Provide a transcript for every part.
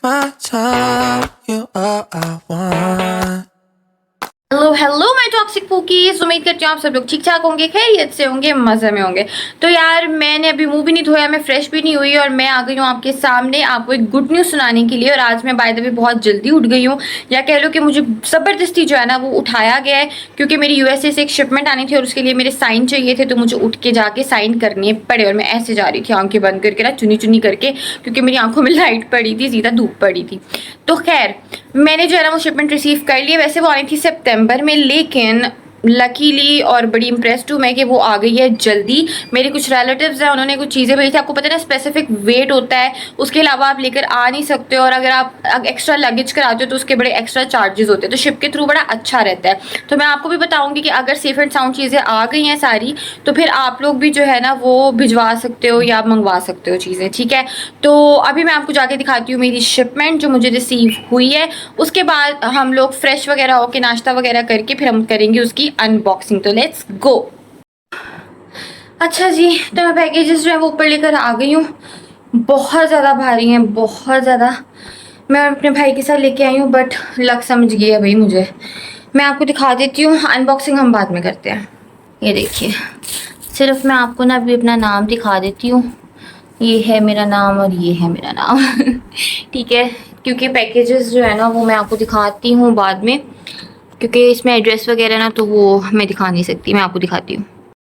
my time. You all I want. Hello hello my toxic cookies, उम्मीद करती हूँ आप सब लोग ठीक ठाक होंगे, खैरियत से होंगे, मज़े में होंगे। तो यार मैंने अभी मुंह भी नहीं धोया, मैं फ्रेश भी नहीं हुई और मैं आ गई हूँ आपके सामने आपको एक गुड न्यूज़ सुनाने के लिए। और आज मैं बाय द वे बहुत जल्दी उठ गई हूँ, या कह लो कि मुझे ज़बरदस्ती जो है ना वो उठाया गया है, क्योंकि मेरी यूएसए से एक शिपमेंट आनी थी और उसके लिए मेरे साइन चाहिए थे, तो मुझे उठ के जाके साइन करने पड़े। और मैं ऐसे जा रही थी आंखें बंद करके ना, चुनी चुनी करके, क्योंकि मेरी आंखों में लाइट पड़ी थी, सीधा धूप पड़ी थी। तो खैर मैंने जो है ना वो शिपमेंट रिसीव कर ली है। वैसे वो आई थी सितंबर में, लेकिन लकीली और बड़ी इम्प्रेस्ड हूँ मैं कि वो आ गई है जल्दी। मेरे कुछ रिलेटिव्स हैं, उन्होंने कुछ चीज़ें भेजी थी। आपको पता है ना स्पेसिफिक वेट होता है, उसके अलावा आप लेकर आ नहीं सकते हो, और अगर आप एक्स्ट्रा लगेज कराते हो तो उसके बड़े एक्स्ट्रा चार्जेस होते हैं। तो शिप के थ्रू बड़ा अच्छा रहता है। तो मैं आपको भी बताऊंगी कि अगर सेफ एंड साउंड चीज़ें आ गई हैं सारी, तो फिर आप लोग भी जो है ना वो भिजवा सकते हो या मंगवा सकते हो चीज़ें, ठीक है। तो अभी मैं आपको जाके दिखाती हूँ मेरी शिपमेंट जो मुझे रिसीव हुई है। उसके बाद हम लोग फ्रेश वगैरह होकर नाश्ता वगैरह करके फिर हम करेंगे उसकी अनबॉक्सिंग। तो लेट्स गो। अच्छा जी, तो मैं पैकेजेस जो है वो ऊपर लेकर आ गई हूँ। बहुत ज़्यादा भारी हैं, बहुत ज़्यादा। मैं अपने भाई के साथ लेके आई हूँ, बट लक समझ गई है भाई मुझे। मैं आपको दिखा देती हूँ, अनबॉक्सिंग हम बाद में करते हैं। ये देखिए, सिर्फ मैं आपको ना अभी अपना नाम दिखा देती हूँ। ये है मेरा नाम और ये है मेरा नाम ठीक है, क्योंकि पैकेजेस जो है ना वो मैं आपको दिखाती हूँ बाद में, क्योंकि इसमें एड्रेस वगैरह ना तो वो मैं दिखा नहीं सकती, मैं आपको दिखाती हूँ।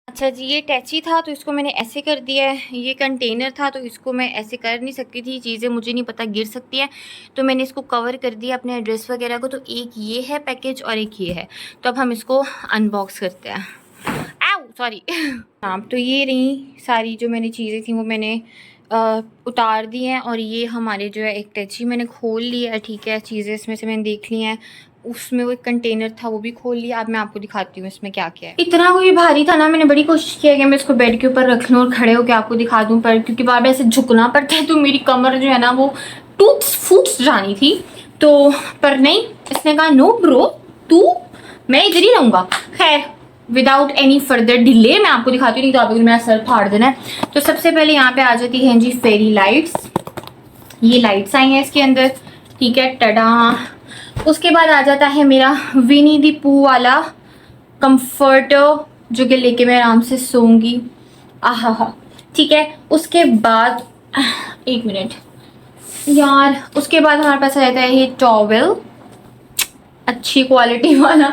अच्छा जी, ये टैची था तो इसको मैंने ऐसे कर दिया है। ये कंटेनर था तो इसको मैं ऐसे कर नहीं सकती थी, चीज़ें मुझे नहीं पता गिर सकती हैं, तो मैंने इसको कवर कर दिया अपने एड्रेस वगैरह को। तो एक ये है पैकेज और एक ये है, तो अब हम इसको अनबॉक्स करते हैं। आउ सॉरी हाँ, तो ये रही सारी जो मैंने चीज़ें थी वो मैंने उतार दी हैं। और ये हमारे जो है एक टैची मैंने खोल लिया है, ठीक है। चीज़ें इसमें से मैंने देख ली हैं, उसमें वो एक कंटेनर था वो भी खोल लिया। अब मैं आपको दिखाती हूँ इसमें क्या क्या है। इतना कोई भारी था ना, मैंने बड़ी कोशिश की है कि मैं इसको बेड के ऊपर रख लूँ और खड़े होकर आपको दिखा दूँ, पर क्योंकि बार बार ऐसे झुकना पड़ता है तो मेरी कमर जो है ना वो टूट्स फूट्स जानी थी। तो पर नहीं, इसने कहा नो ब्रो, तू मैं इधर ही रहूँगा। खैर विदाउट एनी फर्दर डिले मैं आपको दिखाती हूँ, नहीं तो आप मेरा सर फाड़ देना है। तो सबसे पहले यहाँ पे आ जाती है जी फेरी लाइट्स। ये लाइट्स आई हैं इसके अंदर, ठीक है, टडा। उसके बाद आ जाता है मेरा विनी दी पू वाला कंफर्टर, जो कि लेके मैं आराम से सोऊंगी। आहा, ठीक है। उसके बाद एक मिनट यार, उसके बाद हमारे पास आ जाता है ये टॉवेल, अच्छी क्वालिटी वाला,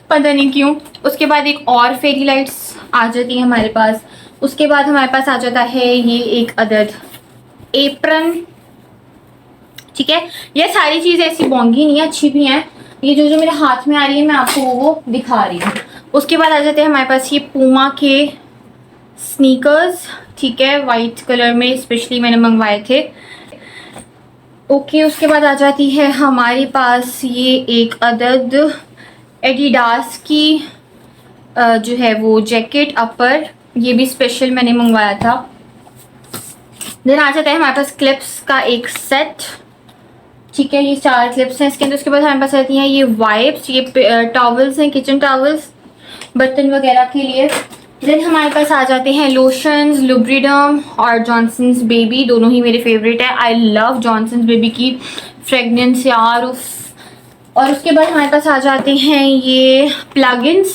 पता नहीं क्यों। उसके बाद एक और फेरी लाइट्स आ जाती है हमारे पास। उसके बाद हमारे पास आ जाता है ये एक अदद एप्रन, ठीक है। ये सारी चीज़ें ऐसी बोंगी नहीं है, अच्छी भी हैं। ये जो जो मेरे हाथ में आ रही है मैं आपको वो दिखा रही हूँ। उसके बाद आ जाते हैं हमारे पास ये पूमा के स्नीकर्स, ठीक है, वाइट कलर में स्पेशली मैंने मंगवाए थे। ओके, उसके बाद आ जाती है हमारे पास ये एक अदद एडिडास की जो है वो जैकेट अपर, ये भी स्पेशल मैंने मंगवाया था। देन आ जाता है हमारे पास क्लिप्स का एक सेट, ठीक है, ये 4 क्लिप्स हैं इसके अंदर। उसके बाद हमारे पास आती हैं ये वाइप्स, ये टॉवल्स हैं, किचन टॉवल्स, बर्तन वगैरह के लिए। देन हमारे पास आ जाते हैं लोशंस, लुब्रिडम और जॉनसन्स बेबी, दोनों ही मेरे फेवरेट है। आई लव जॉनसन्स बेबी की फ्रेगनेंस यार, उफ। और उसके बाद हमारे पास आ जाते हैं ये प्लगइन्स।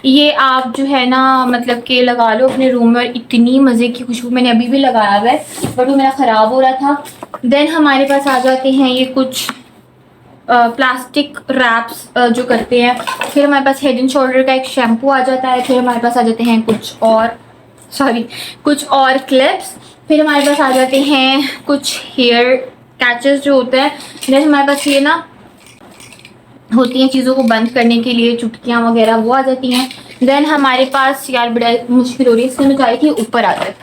ये आप जो है ना मतलब कि लगा लो अपने रूम में, और इतनी मज़े की खुशबू, मैंने अभी भी लगाया हुआ है बट वो मेरा ख़राब हो रहा था। देन हमारे पास आ जाते हैं ये कुछ प्लास्टिक रैप्स जो करते हैं। फिर हमारे पास हेड एंड शोल्डर का एक शैम्पू आ जाता है। फिर हमारे पास आ जाते हैं कुछ और क्लिप्स। फिर हमारे पास आ जाते हैं कुछ हेयर कैचेस जो होते हैं। देन हमारे पास ये ना होती हैं चीज़ों को बंद करने के लिए, चुटकियाँ वगैरह, वो आ जाती हैं। देन हमारे पास यार बड़ा मुश्किल हो रही है इसमें, मैं चाह थी ऊपर आ जाए।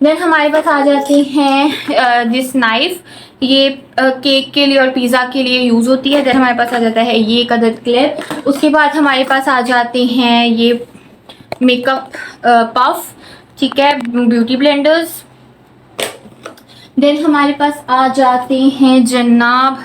देन हमारे पास आ जाती हैं दिस नाइफ, ये केक के लिए और पिज़्ज़ा के लिए यूज़ होती है। देन हमारे पास आ जाता है ये एक अदद क्लिप। उसके बाद हमारे पास आ जाते हैं ये मेकअप पफ, ठीक है, ब्यूटी ब्लेंडर्स। देन हमारे पास आ जाते हैं जनाब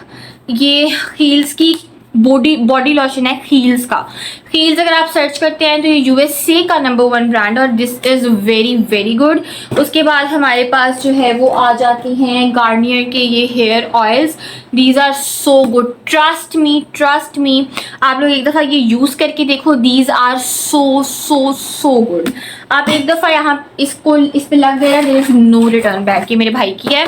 ये हील्स की बॉडी लोशन है हील्स का। हील्स अगर आप सर्च करते हैं तो ये यूएसए का नंबर 1 ब्रांड और this is very very good. उसके बाद हमारे पास जो है वो आ जाती हैं गार्नियर के ये hair oils. These are so good, trust me आप लोग एक दफ़ा ये यूज़ करके देखो, these are so so so good. आप एक दफ़ा यहाँ इसको इस पर लग गया, there is no return back. ये मेरे भाई की है,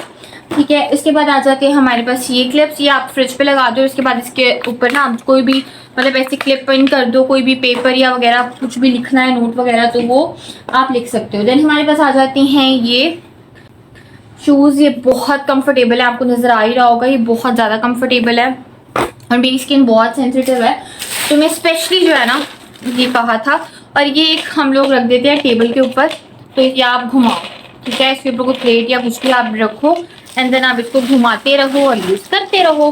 ठीक है। इसके बाद आ जाते हैं हमारे पास ये क्लिप्स, ये आप फ्रिज पे लगा दो। इसके बाद इसके ऊपर ना आप कोई भी मतलब ऐसे क्लिप पिन कर दो, कोई भी पेपर या वगैरह कुछ भी लिखना है नोट वगैरह तो वो आप लिख सकते हो। देन हमारे पास आ जाते हैं ये शूज़, ये बहुत कंफर्टेबल है, आपको नज़र आ ही रहा होगा, ये बहुत ज़्यादा कंफर्टेबल है और मेरी स्किन बहुत सेंसिटिव है तो मैं स्पेशली जो है ना ये कहा था। और ये एक हम लोग रख देते हैं टेबल के ऊपर, तो ये आप घुमाओ, ठीक है। इसके ऊपर कोई प्लेट या कुछ भी आप रखो एंड देन आप इसको घुमाते रहो और यूज़ करते रहो।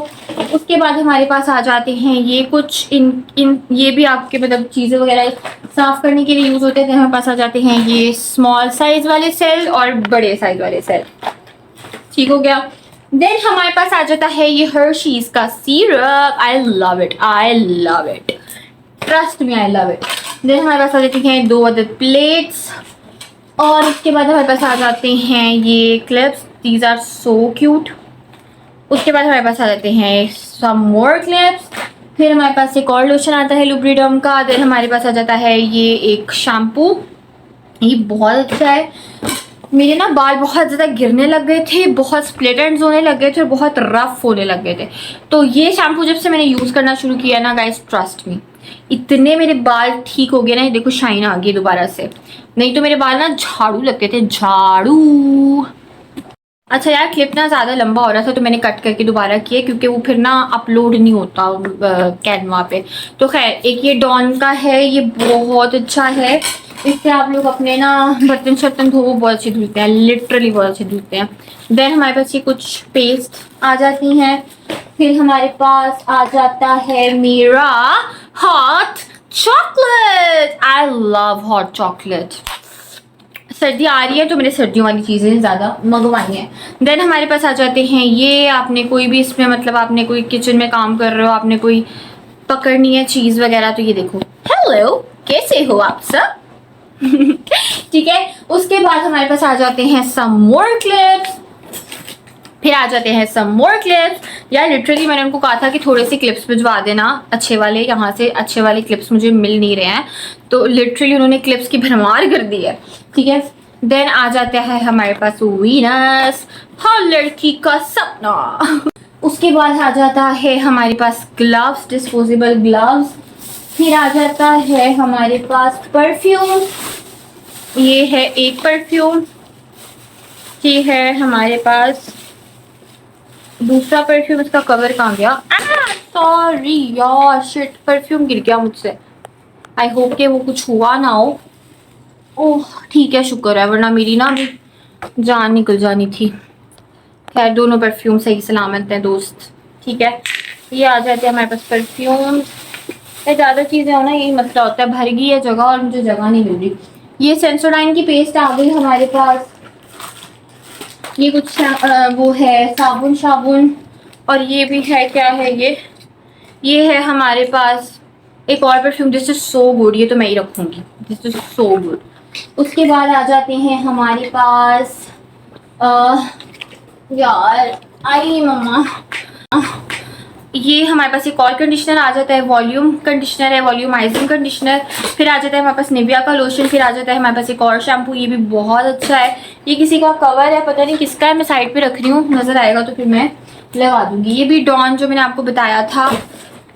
उसके बाद हमारे पास आ जाते हैं ये कुछ इन ये भी आपके मतलब चीज़ें वगैरह साफ़ करने के लिए यूज़ होते हैं। हमारे पास आ जाते हैं ये स्मॉल साइज़ वाले सेल और बड़े साइज़ वाले सेल, ठीक हो गया। देन हमारे पास आ जाता है ये हर्शीज़ का syrup, I love it, trust me I love it. Then हमारे पास आ जाती हैं 2 अदर प्लेट्स और उसके बाद हमारे पास आ जाते हैं ये clips, these are so cute. उसके बाद हमारे पास आ जाते हैं सम मोर क्लिप्स। फिर हमारे पास एक और लोशन आता है लुब्रिडम का। देन हमारे पास आ जाता है ये एक शैम्पू, ये बहुत अच्छा है। मेरे ना बाल बहुत ज़्यादा गिरने लग गए थे, बहुत स्प्लिट एंड्स होने लग गए थे और बहुत रफ होने लग गए थे, तो ये शैम्पू जब से मैंने यूज़ करना शुरू किया ना गाइस, ट्रस्ट मी इतने मेरे बाल ठीक हो गए ना। ये देखो शाइन आ गई दोबारा से, नहीं तो मेरे बाल ना झाड़ू लगते थे, झाड़ू। अच्छा यार, क्लिप ना ज़्यादा लंबा हो रहा था तो मैंने कट करके दोबारा किया क्योंकि वो फिर ना अपलोड नहीं होता कैनवा पे। तो खैर, एक ये डॉन का है, ये बहुत अच्छा है, इससे आप लोग अपने ना बर्तन शर्तन धो बहुत अच्छे धुलते हैं, लिटरली बहुत अच्छे धुलते हैं। देन हमारे पास ये कुछ पेस्ट आ जाती हैं। फिर हमारे पास आ जाता है मेरा hot chocolate, I love hot chocolate. सर्दी आ रही है तो मैंने सर्दियों वाली चीज़ें ज़्यादा मंगवाई हैं। देन हमारे पास आ जाते हैं ये, आपने कोई भी इसमें मतलब आपने कोई किचन में काम कर रहे हो, आपने कोई पकड़नी है चीज़ वगैरह, तो ये देखो, हेलो कैसे हो आप सब ठीक है। उसके बाद हमारे पास आ जाते हैं सम मोर क्लिप्स, फिर आ जाते हैं सम मोर क्लिप्स। यार लिटरली मैंने उनको कहा था कि थोड़े से क्लिप्स भिजवा देना अच्छे वाले, यहाँ से अच्छे वाले क्लिप्स मुझे मिल नहीं रहे हैं, तो लिटरली उन्होंने क्लिप्स की भरमार कर दी है, ठीक है। देन आ जाता है हमारे पास वीनस, हर लड़की का सपना उसके बाद आ जाता है हमारे पास ग्लव्स, डिस्पोजेबल ग्लव्स। फिर आ जाता है हमारे पास परफ्यूम, ये है एक परफ्यूम, ये है हमारे पास दूसरा परफ्यूम, इसका कवर कहाँ गया, सॉरी यार शिट, परफ्यूम गिर गया मुझसे, आई होप कि वो कुछ हुआ ना हो। ओह ठीक है, शुक्र है, वरना मेरी ना अभी जान निकल जानी थी। खैर दोनों परफ्यूम सही सलामत हैं दोस्त, ठीक है। ये आ जाते हैं हमारे पास परफ्यूम। ज़्यादा चीज़ें हो ना यही मसला होता है, भर गई है जगह और मुझे जगह नहीं मिल रही। ये सेंसोडाइन की पेस्ट आ गई हमारे पास। ये कुछ वो है साबुन, और ये भी है, क्या है ये है हमारे पास एक और perfume, this is so good, ये तो मैं ही रखूँगी, दिस इज सो गुड। उसके बाद आ जाते हैं हमारे पास यार आई मम्मा, ये हमारे पास एक और कंडीशनर आ जाता है, वॉल्यूम कंडीशनर है, वॉल्यूमाइजिंग कंडीशनर। फिर आ जाता है हमारे पास निविया का लोशन। फिर आ जाता है हमारे पास एक और शैम्पू, ये भी बहुत अच्छा है, ये किसी का कवर है, पता नहीं किसका है, मैं साइड पे रख रही हूँ, नज़र आएगा तो फिर मैं लगा दूँगी। ये भी डॉन जो मैंने आपको बताया था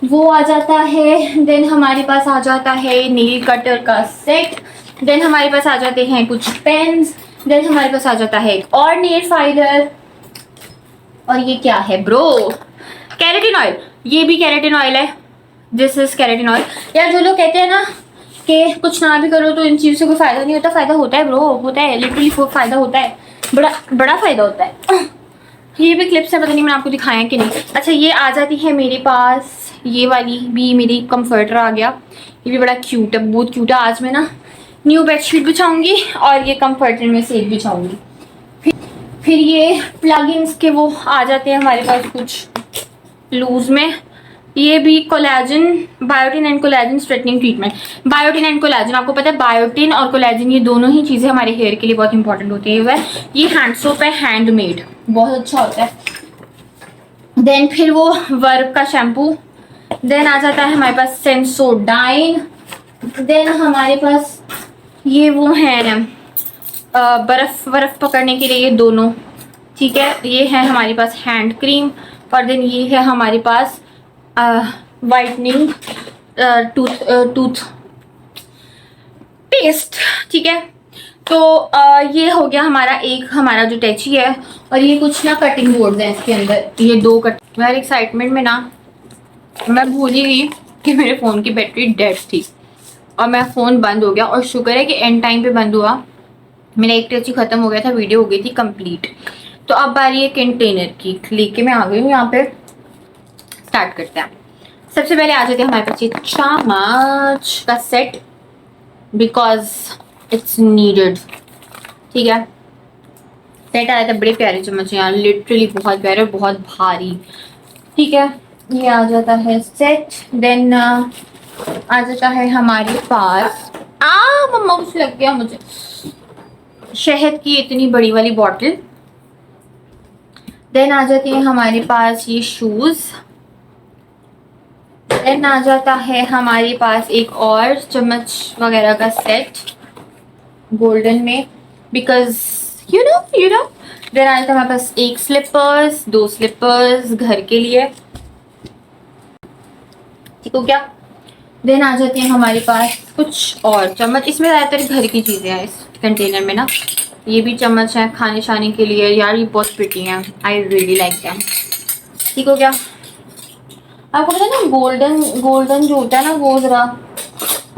वो आ जाता है। देन हमारे पास आ जाता है नेल कटर का सेट। देन हमारे पास आ जाते हैं कुछ पेन्स। देन हमारे पास आ जाता है एक और नेल फाइलर, और ये क्या है ब्रो, कैरेटिन ऑयल, ये भी कैरेटिन ऑयल है, दिस इज कैरेटिन ऑयल। यार जो लोग कहते हैं ना कि कुछ ना भी करो तो इन चीज़ों से कोई फ़ायदा नहीं होता, फ़ायदा होता है ब्रो, होता है, लिटरली फ़ायदा होता है, बड़ा फ़ायदा होता है। ये भी क्लिप्स है, पता नहीं मैंने आपको दिखाया कि नहीं। अच्छा ये आ जाती है मेरे पास, ये वाली भी मेरी कम्फर्टर आ गया, ये भी बड़ा क्यूट है, बहुत क्यूट है। आज मैं ना न्यू बेडशीट बिछाऊँगी और ये कम्फर्टर में से एक बिछाऊँगी। फिर ये प्लगइन्स के वो आ जाते हैं हमारे पास कुछ लूज़ में, ये भी collagen, biotin and collagen straightening treatment. Biotin and collagen, आपको पता है बायोटिन और कोलेजन ये दोनों ही चीज़ें हमारे हेयर के लिए बहुत इंपॉर्टेंट होती है। ये हैंड सोप है, हैंडमेड, बहुत अच्छा होता है। देन फिर वो वर्ब का शैम्पू। देन आ जाता है हमारे पास सेंसोडाइन। देन हमारे पास ये वो है बर्फ़ पकड़ने के लिए ये दोनों, ठीक है। ये है हमारे पास हैंड क्रीम। और देन ये है हमारे पास वाइटनिंग टूथ पेस्ट, ठीक है। तो ये हो गया हमारा एक, हमारा जो टैची है। और ये कुछ ना कटिंग बोर्ड्स हैं इसके अंदर, ये 2 कट। मेरे एक्साइटमेंट में ना मैं भूल ही गई कि मेरे फ़ोन की बैटरी डेड थी और मेरा फ़ोन बंद हो गया। और शुक्र है कि एंड टाइम पे बंद हुआ, मेरा एक टैची ख़त्म हो गया था, वीडियो हो गई थी कंप्लीट। तो अब बारी है कंटेनर की, लेके मैं आ गई हूँ यहाँ पे। स्टार्ट करते हैं। सबसे पहले आ जाते हैं हमारे पास ये चम्मच का सेट, बिकॉज इट्स नीडेड, ठीक है। सेट आया था, बड़े प्यारे चम्मच हैं यार, लिटरली बहुत प्यारे और बहुत भारी, ठीक है। ये आ जाता है सेट। देन आ जाता है हमारे पास मम्मा कुछ लग गया मुझे, शहद की इतनी बड़ी वाली बॉटल। देन आ जाती है हमारे पास ये शूज़। देन आ जाता है हमारे पास एक और चम्मच वगैरह का सेट गोल्डन में, बिकॉज यू नो। देन आ जाता है हमारे पास एक स्लीपर्स, 2 स्लीपर्स घर के लिए, ठीक हो क्या। देन आ जाते हैं हमारे पास कुछ और चम्मच, इसमें ज़्यादातर घर की चीज़ें हैं इस कंटेनर में ना। ये भी चम्मच है खाने शाने के लिए यार, ये बहुत प्रिटी हैं, आई रियली लाइक दैम, ठीक हो क्या। आपको पता है ना गोल्डन जो होता है ना वो ज़रा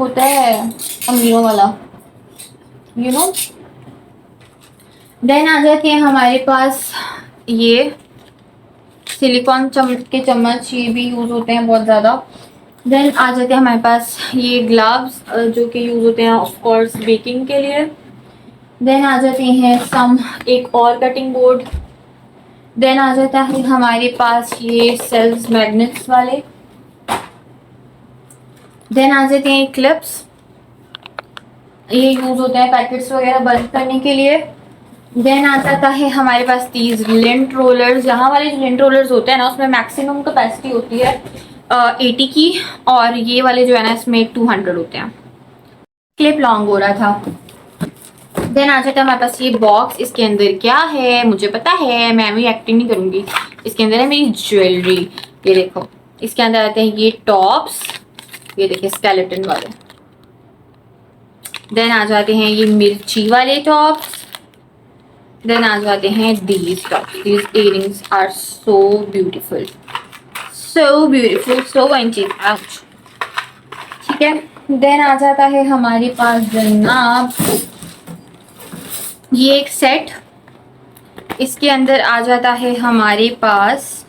होता है अमीरों वाला, यू नो। देन आ जाती है हमारे पास ये सिलिकॉन के चम्मच, ये भी यूज़ होते हैं बहुत ज़्यादा। देन आ जाते हैं हमारे पास ये ग्लव्स जो कि यूज़ होते हैं ऑफ कोर्स बेकिंग के लिए। देन आ जाते हैं एक और कटिंग बोर्ड। देन आ जाता है हमारे पास ये सेल्स मैग्नेट्स वाले। देन आ जाते हैं क्लिप्स, ये यूज़ होते हैं पैकेट्स वगैरह बंद करने के लिए। देन आ जाता है हमारे पास तीज लिंट रोलर्स। यहाँ वाले जो लिंट रोलर्स होते हैं ना उसमें मैक्सिमम कैपेसिटी होती है 80 की, और ये वाले जो है ना इसमें 200 होते हैं। क्लिप लॉन्ग हो रहा था। देन आ जाता है हमारे पास ये बॉक्स, इसके अंदर क्या है मुझे पता है, मैं भी एक्टिंग नहीं करूँगी। इसके अंदर है मेरी ज्वेलरी, ये देखो। इसके अंदर आते हैं ये टॉप्स, ये देखिए स्केलेटन वाले। देन आ जाते हैं ये मिर्ची वाले टॉप्स। देन आ जाते हैं these tops, these earrings are so beautiful, so एंटी, ठीक है। देन आ जाता है हमारे पास जनाब ये एक सेट, इसके अंदर आ जाता है हमारे पास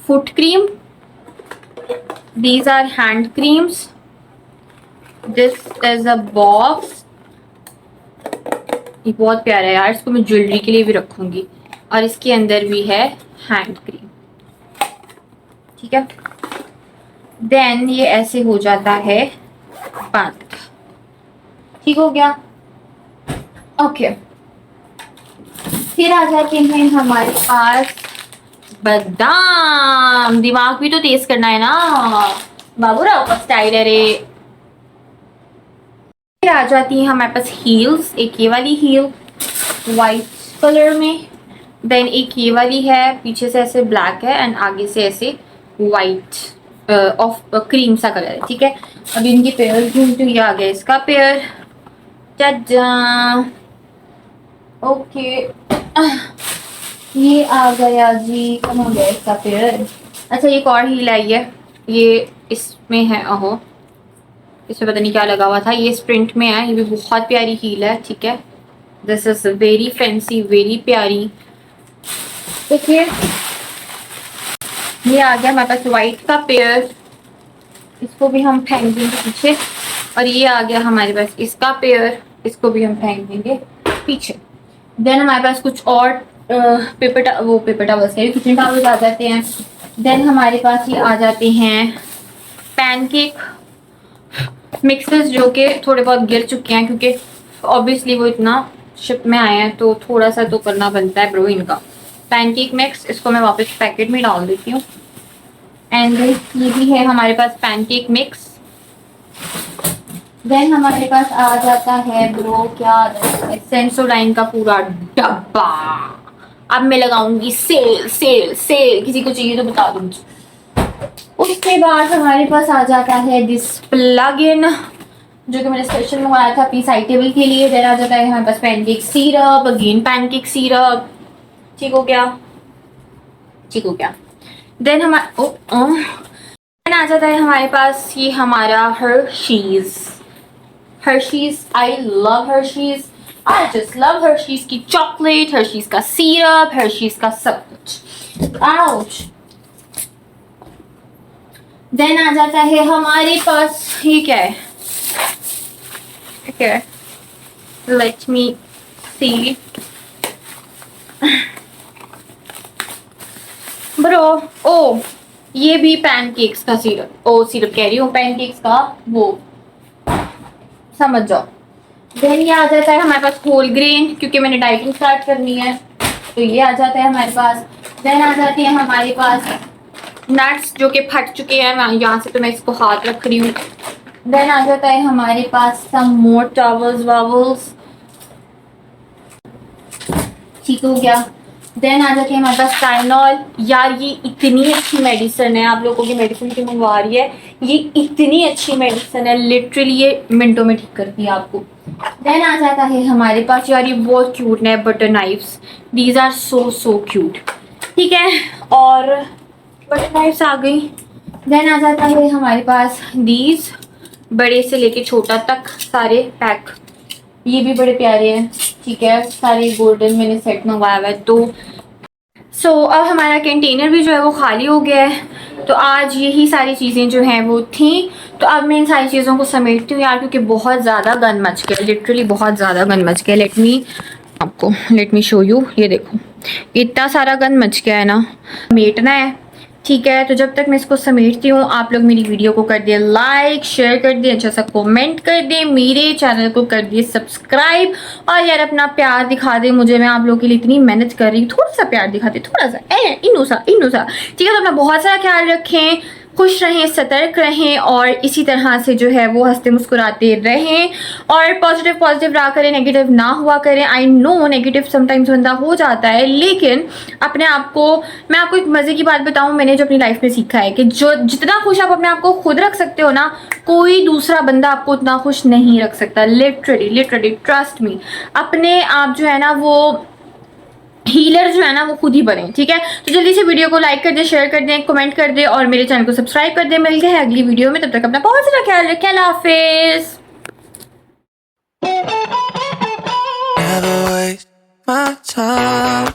foot cream, these are hand creams, this is a box, ये बहुत प्यारा है यार, इसको मैं ज्वेलरी के लिए भी रखूंगी। और इसके अंदर भी है हैंड क्रीम, ठीक है। देन ये ऐसे हो जाता है बंद, ठीक हो गया, ओके। फिर आ जाते हैं हमारे पास बादाम, दिमाग भी तो तेज करना है ना बाबू राव का स्टाइल है रे। फिर आ जाती है हमारे पास हील्स, एक ये वाली हील वाइट कलर में। देन एक ये वाली है, पीछे से ऐसे ब्लैक है एंड आगे से ऐसे वाइट ऑफ क्रीम सा कलर है, ठीक है। अभी इनकी पेयर ढूंढती हूँ, ये आ गया इसका पेयर, ओके ये आ गया जी, कम हो गया इसका पेयर। अच्छा एक और हील आई है, ये इसमें है, ओहो इसमें पता नहीं क्या लगा हुआ था, ये स्प्रिंट में है, ये भी बहुत प्यारी हील है, ठीक है। This is very fancy, very प्यारी, देखिए। ये आ गया हमारे पास वाइट का पेयर, इसको भी हम फेंक देंगे पीछे। और ये आ गया हमारे पास इसका पेयर, इसको भी हम फेंक देंगे पीछे। देन हमारे पास कुछ और पेपर टॉवल्स के किचन टॉवल्स आ जाते हैं। देन हमारे पास ये आ जाते हैं पैनकेक मिक्सेस, जो कि थोड़े बहुत गिर चुके हैं क्योंकि ऑब्वियसली वो इतना शिप में आए हैं तो थोड़ा सा तो करना बनता है ब्रो इनका। पैनकेक मिक्स, इसको मैं वापस पैकेट में डाल देती हूँ। एंड ये भी है हमारे पास पैनकेक मिक्स। देन हमारे पास आ जाता है ब्रो क्या सेंसोडाइन का पूरा डब्बा। अब मैं लगाऊंगी सेल सेल सेल, किसी को चाहिए तो बता दूँ। उसके बाद हमारे पास आ जाता है दिस प्लग इन, जो कि मैंने स्पेशल मंगाया था अपनी साइड टेबल के लिए। देन आ जाता है हमारे पास pancake syrup, again pancake syrup. ठीक हो क्या? ठीक हो क्या? देन देन आ जाता है हमारे पास ये हमारा Hershey's. I love Hershey's, I just love Hershey's की चॉकलेट, हर्शीज का सिरप, हर्शीज का सब कुछ। आउच। देन आ जाता है हमारे पास ये क्या है? Okay. Let me see. Bro ओ, ये भी पैनकेक्स का सिरप, सिरप कह रही हूँ, पैनकेक्स का वो, समझ जाओ। देन ये आ जाता है हमारे पास होल ग्रेन, क्योंकि मैंने डाइटिंग स्टार्ट करनी है तो ये आ जाता है हमारे पास। देन आ जाती है हमारे पास नट्स, जो कि फट चुके हैं, यहाँ से तो मैं इसको हाथ रख रही हूँ। देन आ जाता है हमारे पास सम मोर टॉवल्स वावल्स। ठीक हो गया? देन आ जाती है हमारे पास टाइनॉल। यार ये इतनी अच्छी मेडिसिन है, आप लोगों की मेडिसिन की मंगवा रही है, ये इतनी अच्छी मेडिसिन है, लिटरली ये मिनटों में ठीक करती है आपको। देन आ जाता है हमारे पास, यार ये बहुत क्यूट है, butter knives, these are so cute. ठीक है, और बटर नाइफ्स आ गई। देन आ जाता है हमारे पास दीज, बड़े से लेके छोटा तक सारे पैक, ये भी बड़े प्यारे हैं। ठीक है, सारे गोल्डन मैंने सेट मंगवाया हुआ है। तो अब हमारा कंटेनर भी जो है वो खाली हो गया है। तो आज यही सारी चीज़ें जो हैं वो थी। तो अब मैं इन सारी चीज़ों को समेटती हूँ यार, क्योंकि बहुत ज़्यादा गन मच गया, लिटरली बहुत ज़्यादा गन मच गया। Let me show you. ये देखो इतना सारा गन मच गया है ना, समेटना है। ठीक है, तो जब तक मैं इसको समेटती हूँ, आप लोग मेरी वीडियो को कर दिए लाइक, शेयर कर दिए, अच्छा सा कमेंट कर दें, मेरे चैनल को कर दिए सब्सक्राइब, और यार अपना प्यार दिखा दे मुझे, मैं आप लोगों के लिए इतनी मेहनत कर रही हूँ, थोड़ा सा प्यार दिखा दे, थोड़ा सा इन्नू सा। ठीक है, तो अपना बहुत सारा ख्याल रखें, खुश रहें, सतर्क रहें, और इसी तरह से जो है वो हंसते मुस्कुराते रहें, और पॉजिटिव रहा करें, नेगेटिव ना हुआ करें। आई नो नेगेटिव समटाइम्स बंदा हो जाता है, लेकिन अपने आप को, मैं आपको एक मज़े की बात बताऊं, मैंने जो अपनी लाइफ में सीखा है कि जो जितना खुश आप अपने आप को खुद रख सकते हो ना, कोई दूसरा बंदा आपको उतना खुश नहीं रख सकता। Literally trust me. अपने आप जो है ना वो हीलर जो है ना वो खुद ही बने। ठीक है, तो जल्दी से वीडियो को लाइक कर दे, शेयर कर दें, कमेंट कर दे, और मेरे चैनल को सब्सक्राइब कर दे। मिलते हैं अगली वीडियो में, तब तक अपना बहुत सारा ख्याल रखें। अल्लाह हाफिज। Never waste my time